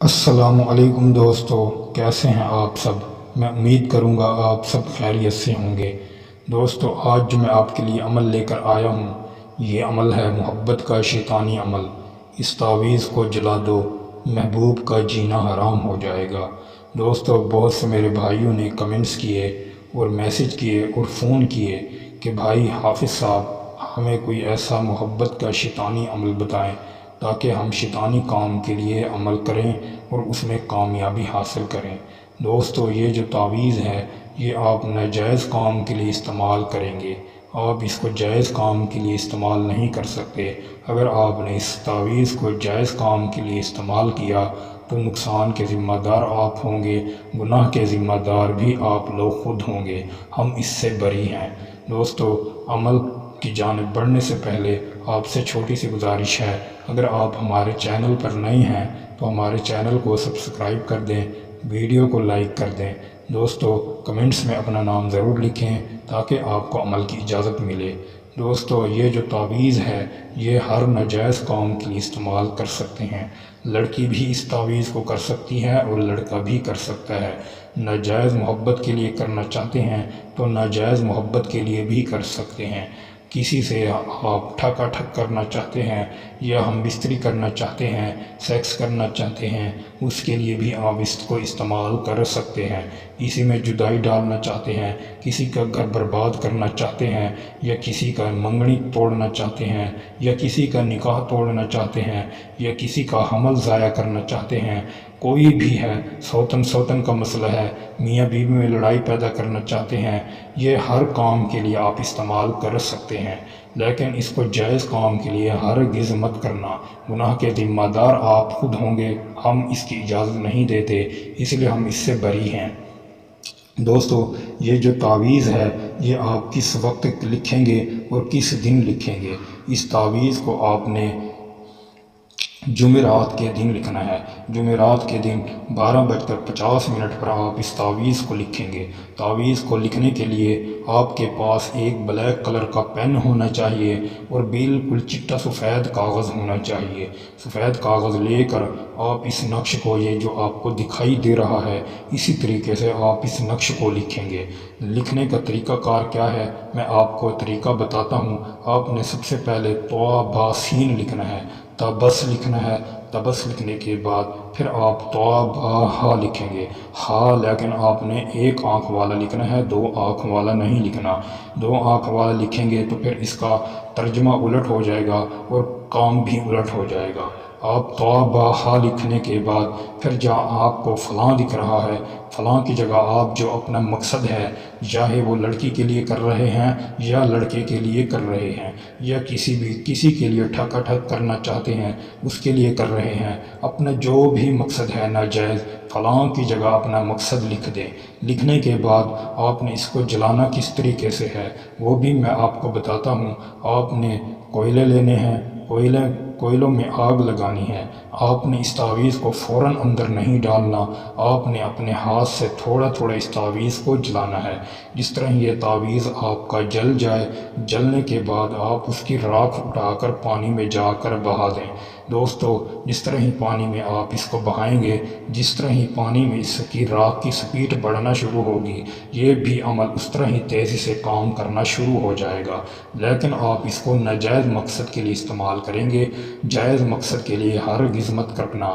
السلام علیکم دوستو، کیسے ہیں آپ سب؟ میں امید کروں گا آپ سب خیریت سے ہوں گے۔ دوستو، آج جو میں آپ کے لیے عمل لے کر آیا ہوں، یہ عمل ہے محبت کا شیطانی عمل۔ اس تعویذ کو جلا دو، محبوب کا جینا حرام ہو جائے گا۔ دوستو، بہت سے میرے بھائیوں نے کمنٹس کیے اور میسج کیے اور فون کیے کہ بھائی حافظ صاحب، ہمیں کوئی ایسا محبت کا شیطانی عمل بتائیں تاکہ ہم شیطانی کام کے لیے عمل کریں اور اس میں کامیابی حاصل کریں۔ دوستو، یہ جو تعویذ ہے یہ آپ ناجائز کام کے لیے استعمال کریں گے، آپ اس کو جائز کام کے لیے استعمال نہیں کر سکتے۔ اگر آپ نے اس تعویذ کو جائز کام کے لیے استعمال کیا تو نقصان کے ذمہ دار آپ ہوں گے، گناہ کے ذمہ دار بھی آپ لوگ خود ہوں گے، ہم اس سے بری ہیں۔ دوستو، عمل کی جانب بڑھنے سے پہلے آپ سے چھوٹی سی گزارش ہے، اگر آپ ہمارے چینل پر نئے ہیں تو ہمارے چینل کو سبسکرائب کر دیں، ویڈیو کو لائک کر دیں۔ دوستو، کمنٹس میں اپنا نام ضرور لکھیں تاکہ آپ کو عمل کی اجازت ملے۔ دوستو، یہ جو تعویذ ہے یہ ہر ناجائز کام کے لیے استعمال کر سکتے ہیں۔ لڑکی بھی اس تعویذ کو کر سکتی ہے اور لڑکا بھی کر سکتا ہے۔ ناجائز محبت کے لیے کرنا چاہتے ہیں تو ناجائز محبت کے لیے بھی کر سکتے ہیں۔ کسی سے آپ ٹھکا ٹھک کرنا چاہتے ہیں یا ہم بستری کرنا چاہتے ہیں، سیکس کرنا چاہتے ہیں، اس کے لیے بھی آپ اس کو استعمال کر سکتے ہیں۔ اسی میں جدائی ڈالنا چاہتے ہیں، کسی کا گھر برباد کرنا چاہتے ہیں یا کسی کا منگنی توڑنا چاہتے ہیں یا کسی کا نکاح توڑنا چاہتے ہیں یا کسی کا حمل ضائع کرنا چاہتے ہیں، کوئی بھی ہے، سوتن کا مسئلہ ہے، میاں بیوی میں لڑائی پیدا کرنا چاہتے ہیں، یہ ہر کام کے لیے آپ استعمال کر سکتے ہیں، لیکن اس کو جائز کام کے لیے ہرگز مت کرنا، گناہ کے ذمہ دار آپ خود ہوں گے، ہم اس کی اجازت نہیں دیتے، اس لیے ہم اس سے بری ہیں۔ دوستو، یہ جو تعویذ ہے یہ آپ کس وقت لکھیں گے اور کس دن لکھیں گے؟ اس تعویذ کو آپ نے جمعرات کے دن لکھنا ہے۔ جمعرات کے دن 12:50 پر آپ اس تعویذ کو لکھیں گے۔ تعویذ کو لکھنے کے لیے آپ کے پاس ایک بلیک کلر کا پین ہونا چاہیے اور بالکل چٹا سفید کاغذ ہونا چاہیے۔ سفید کاغذ لے کر آپ اس نقش کو، یہ جو آپ کو دکھائی دے رہا ہے، اسی طریقے سے آپ اس نقش کو لکھیں گے۔ لکھنے کا طریقہ کار کیا ہے میں آپ کو طریقہ بتاتا ہوں۔ آپ نے سب سے پہلے تواباسین لکھنا ہے، تبس لکھنا ہے۔ تبس لکھنے کے بعد پھر آپ توابہا لکھیں گے، ہا، لیکن آپ نے ایک آنکھ والا لکھنا ہے، دو آنکھ والا نہیں لکھنا۔ دو آنکھ والا لکھیں گے تو پھر اس کا ترجمہ الٹ ہو جائے گا اور کام بھی الٹ ہو جائے گا۔ آپ توابہا لکھنے کے بعد پھر جہاں آپ کو فلاں دکھ رہا ہے، فلاں کی جگہ آپ جو اپنا مقصد ہے، چاہے وہ لڑکی کے لیے کر رہے ہیں یا لڑکے کے لیے کر رہے ہیں یا کسی کے لیے ٹھکا ٹھک کرنا چاہتے ہیں اس کے لیے کر رہے ہیں، اپنا جو بھی مقصد ہے ناجائز، فلاں کی جگہ اپنا مقصد لکھ دیں۔ لکھنے کے بعد آپ نے اس کو جلانا کس طریقے سے ہے وہ بھی میں آپ کو بتاتا ہوں۔ آپ نے کوئلے لینے ہیں، کوئلوں میں آگ لگانی ہے۔ آپ نے اس تعویذ کو فوراً اندر نہیں ڈالنا، آپ نے اپنے ہاتھ سے تھوڑا تھوڑا اس تعویذ کو جلانا ہے۔ جس طرح یہ تعویذ آپ کا جل جائے، جلنے کے بعد آپ اس کی راکھ اٹھا کر پانی میں جا کر بہا دیں۔ دوستو، جس طرح ہی پانی میں آپ اس کو بہائیں گے، جس طرح ہی پانی میں اس کی راکھ کی سپیڈ بڑھنا شروع ہوگی، یہ بھی عمل اس طرح ہی تیزی سے کام کرنا شروع ہو جائے گا۔ لیکن آپ اس کو ناجائز مقصد کے لیے استعمال کریں گے، جائز مقصد کے لیے ہرگز مت کرنا،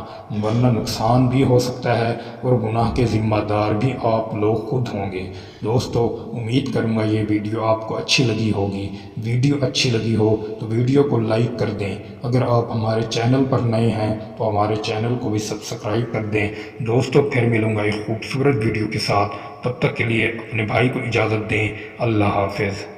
ورنہ نقصان بھی ہو سکتا ہے اور گناہ کے ذمہ دار بھی آپ لوگ خود ہوں گے۔ دوستو، امید کروں گا یہ ویڈیو آپ کو اچھی لگی ہوگی۔ ویڈیو اچھی لگی ہو تو ویڈیو کو لائک کر دیں۔ اگر آپ ہمارے چینل پر نئے ہیں تو ہمارے چینل کو بھی سبسکرائب کر دیں۔ دوستو، پھر ملوں گا ایک خوبصورت ویڈیو کے ساتھ، تب تک کے لیے اپنے بھائی کو اجازت دیں۔ اللہ حافظ۔